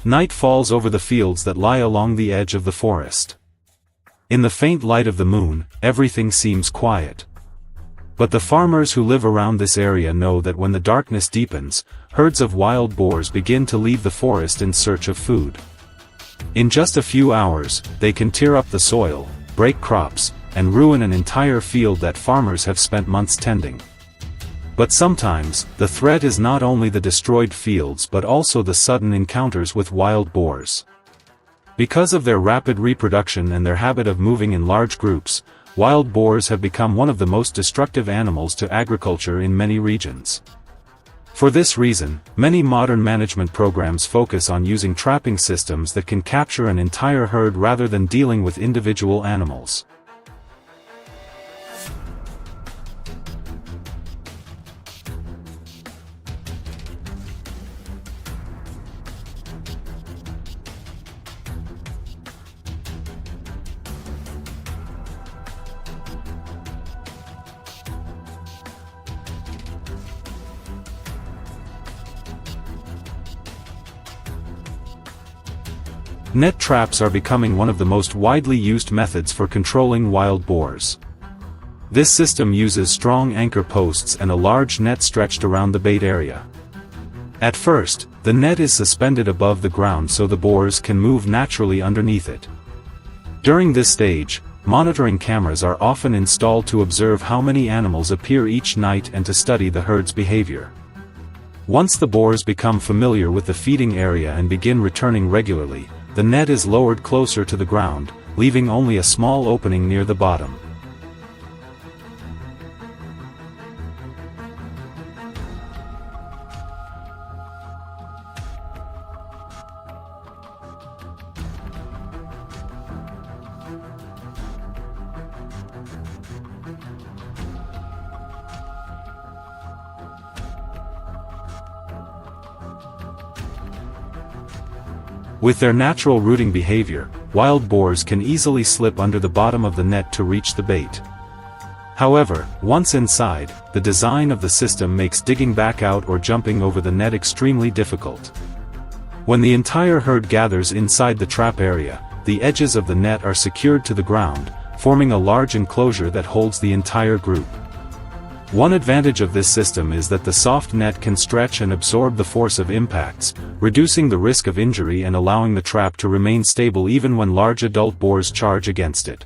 Night falls over the fields that lie along the edge of the forest. In the faint light of the moon, everything seems quiet. But the farmers who live around this area know that when the darkness deepens, herds of wild boars begin to leave the forest in search of food. In just a few hours, they can tear up the soil, break crops, and ruin an entire field that farmers have spent months tending. But sometimes, the threat is not only the destroyed fields but also the sudden encounters with wild boars. Because of their rapid reproduction and their habit of moving in large groups, wild boars have become one of the most destructive animals to agriculture in many regions. For this reason, many modern management programs focus on using trapping systems that can capture an entire herd rather than dealing with individual animals. Net traps are becoming one of the most widely used methods for controlling wild boars. This system uses strong anchor posts and a large net stretched around the bait area. At first, the net is suspended above the ground so the boars can move naturally underneath it. During this stage, monitoring cameras are often installed to observe how many animals appear each night and to study the herd's behavior. Once the boars become familiar with the feeding area and begin returning regularly, the net is lowered closer to the ground, leaving only a small opening near the bottom. With their natural rooting behavior, wild boars can easily slip under the bottom of the net to reach the bait. However, once inside, the design of the system makes digging back out or jumping over the net extremely difficult. When the entire herd gathers inside the trap area, the edges of the net are secured to the ground, forming a large enclosure that holds the entire group. One advantage of this system is that the soft net can stretch and absorb the force of impacts, reducing the risk of injury and allowing the trap to remain stable even when large adult boars charge against it.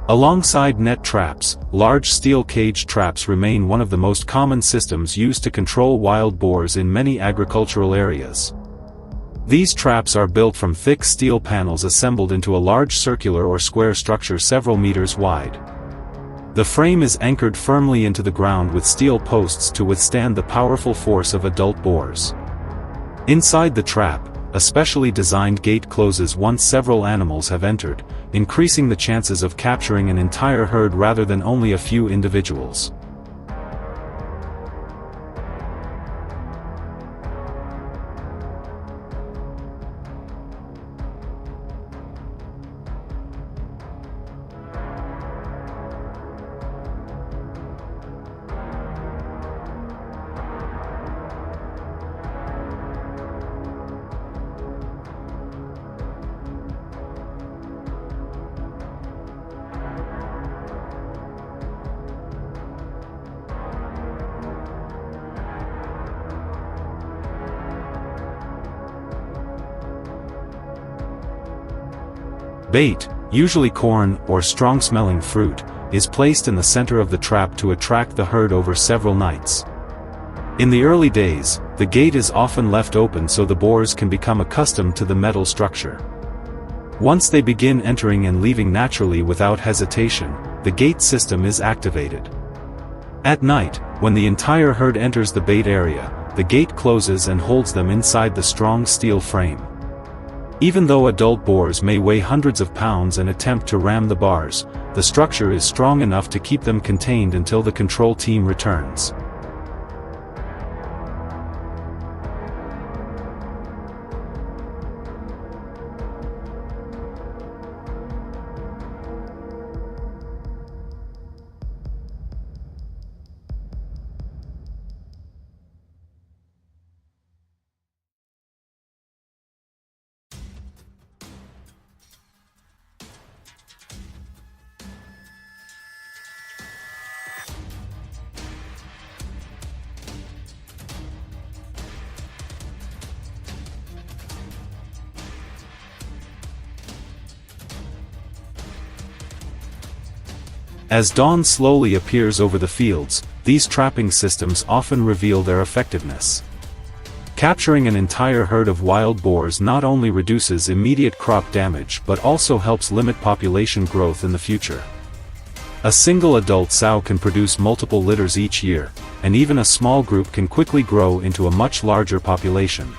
Alongside net traps, large steel cage traps remain one of the most common systems used to control wild boars in many agricultural areas. These traps are built from thick steel panels assembled into a large circular or square structure several meters wide. The frame is anchored firmly into the ground with steel posts to withstand the powerful force of adult boars. Inside the trap, a specially designed gate closes once several animals have entered, increasing the chances of capturing an entire herd rather than only a few individuals. Bait, usually corn or strong-smelling fruit, is placed in the center of the trap to attract the herd over several nights. In the early days, the gate is often left open so the boars can become accustomed to the metal structure. Once they begin entering and leaving naturally without hesitation, the gate system is activated. At night, when the entire herd enters the bait area, the gate closes and holds them inside the strong steel frame. Even though adult boars may weigh hundreds of pounds and attempt to ram the bars, the structure is strong enough to keep them contained until the control team returns. As dawn slowly appears over the fields, these trapping systems often reveal their effectiveness. Capturing an entire herd of wild boars not only reduces immediate crop damage but also helps limit population growth in the future. A single adult sow can produce multiple litters each year, and even a small group can quickly grow into a much larger population.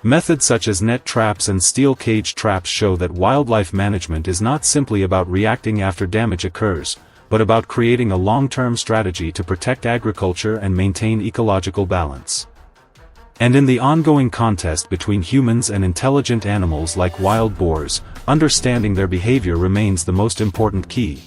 Methods such as net traps and steel cage traps show that wildlife management is not simply about reacting after damage occurs, but about creating a long-term strategy to protect agriculture and maintain ecological balance. And in the ongoing contest between humans and intelligent animals like wild boars, understanding their behavior remains the most important key.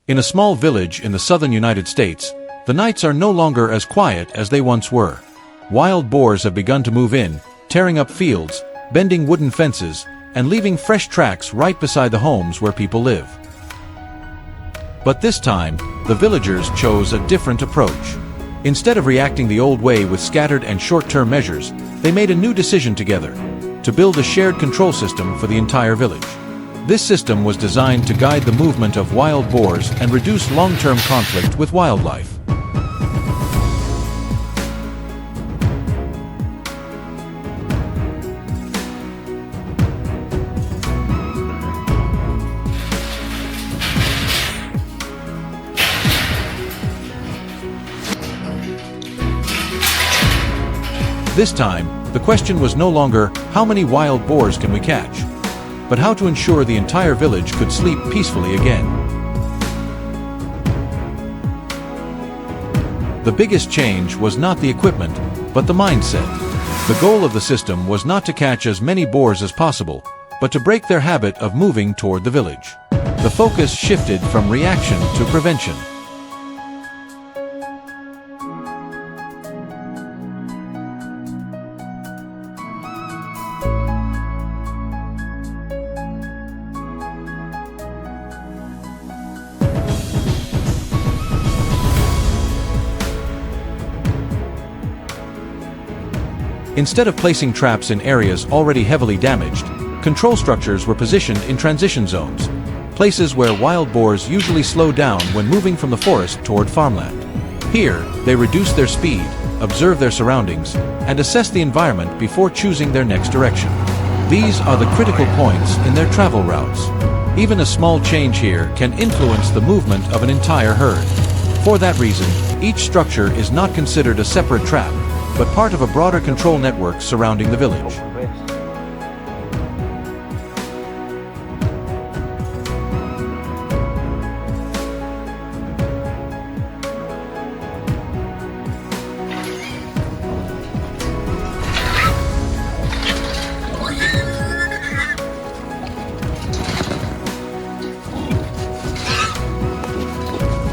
In a small village in the southern United States, the nights are no longer as quiet as they once were. Wild boars have begun to move in, tearing up fields, bending wooden fences, and leaving fresh tracks right beside the homes where people live. But this time, the villagers chose a different approach. Instead of reacting the old way with scattered and short-term measures, they made a new decision together: to build a shared control system for the entire village. This system was designed to guide the movement of wild boars and reduce long-term conflict with wildlife. This time, the question was no longer, how many wild boars can we catch? But how to ensure the entire village could sleep peacefully again. The biggest change was not the equipment, but the mindset. The goal of the system was not to catch as many boars as possible, but to break their habit of moving toward the village. The focus shifted from reaction to prevention. Instead of placing traps in areas already heavily damaged, control structures were positioned in transition zones, places where wild boars usually slow down when moving from the forest toward farmland. Here, they reduce their speed, observe their surroundings, and assess the environment before choosing their next direction. These are the critical points in their travel routes. Even a small change here can influence the movement of an entire herd. For that reason, each structure is not considered a separate trap, but part of a broader control network surrounding the village.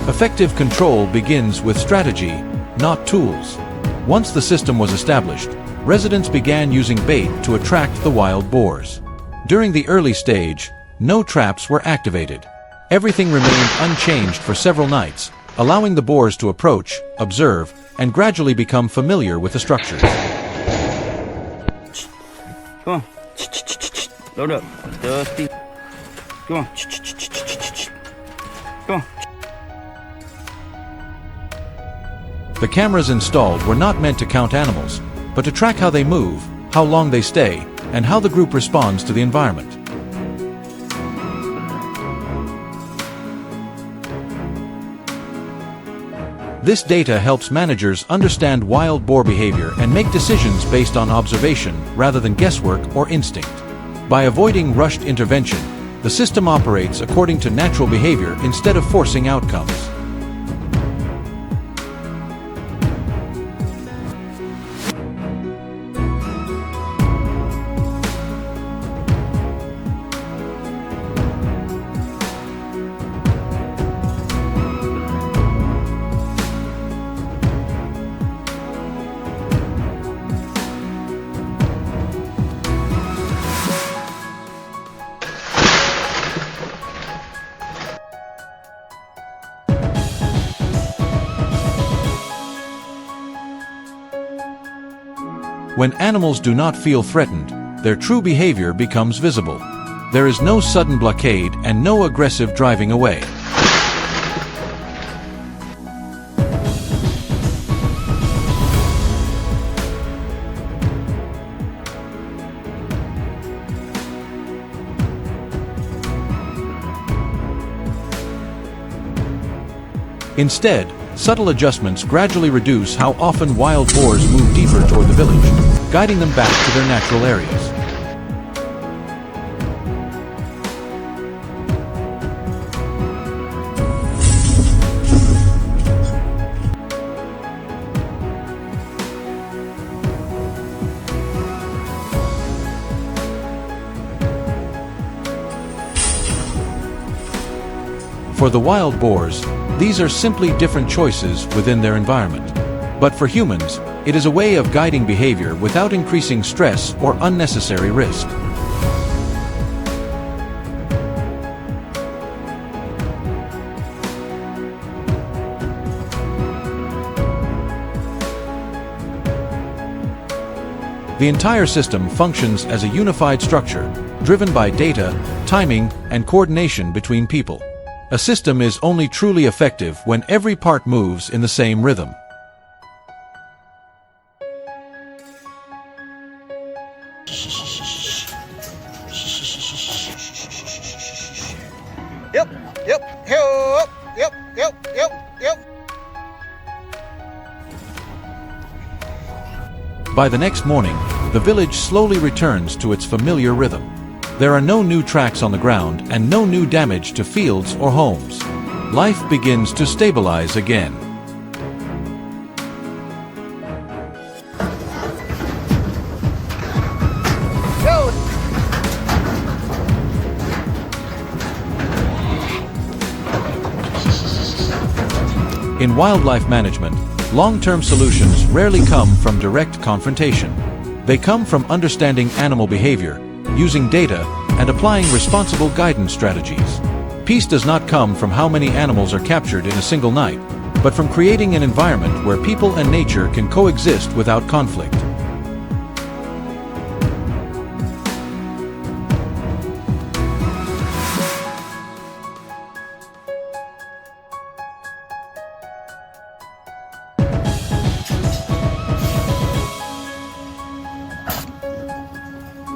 Effective control begins with strategy, not tools. Once the system was established, residents began using bait to attract the wild boars. During the early stage, no traps were activated. Everything remained unchanged for several nights, allowing the boars to approach, observe, and gradually become familiar with the structures. Come on. Load up. Dusty. Come on. Come on. The cameras installed were not meant to count animals, but to track how they move, how long they stay, and how the group responds to the environment. This data helps managers understand wild boar behavior and make decisions based on observation rather than guesswork or instinct. By avoiding rushed intervention, the system operates according to natural behavior instead of forcing outcomes. When animals do not feel threatened, their true behavior becomes visible. There is no sudden blockade and no aggressive driving away. Instead, subtle adjustments gradually reduce how often wild boars move deeper toward the village, guiding them back to their natural areas. For the wild boars, these are simply different choices within their environment. But for humans, it is a way of guiding behavior without increasing stress or unnecessary risk. The entire system functions as a unified structure, driven by data, timing, and coordination between people. A system is only truly effective when every part moves in the same rhythm. Yep. By the next morning, the village slowly returns to its familiar rhythm. There are no new tracks on the ground and no new damage to fields or homes. Life begins to stabilize again. Go. In wildlife management, long-term solutions rarely come from direct confrontation. They come from understanding animal behavior, using data, and applying responsible guidance strategies. Peace does not come from how many animals are captured in a single night, but from creating an environment where people and nature can coexist without conflict.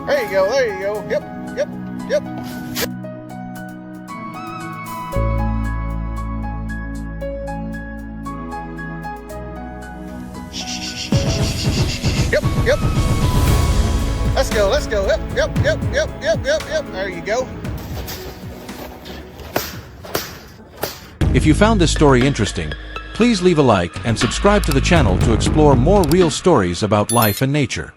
There you go, there you go. Yep, yep, yep. Yep, yep. Let's go, let's go. Yep, yep, yep, yep, yep, yep, yep. There you go. If you found this story interesting, please leave a like and subscribe to the channel to explore more real stories about life and nature.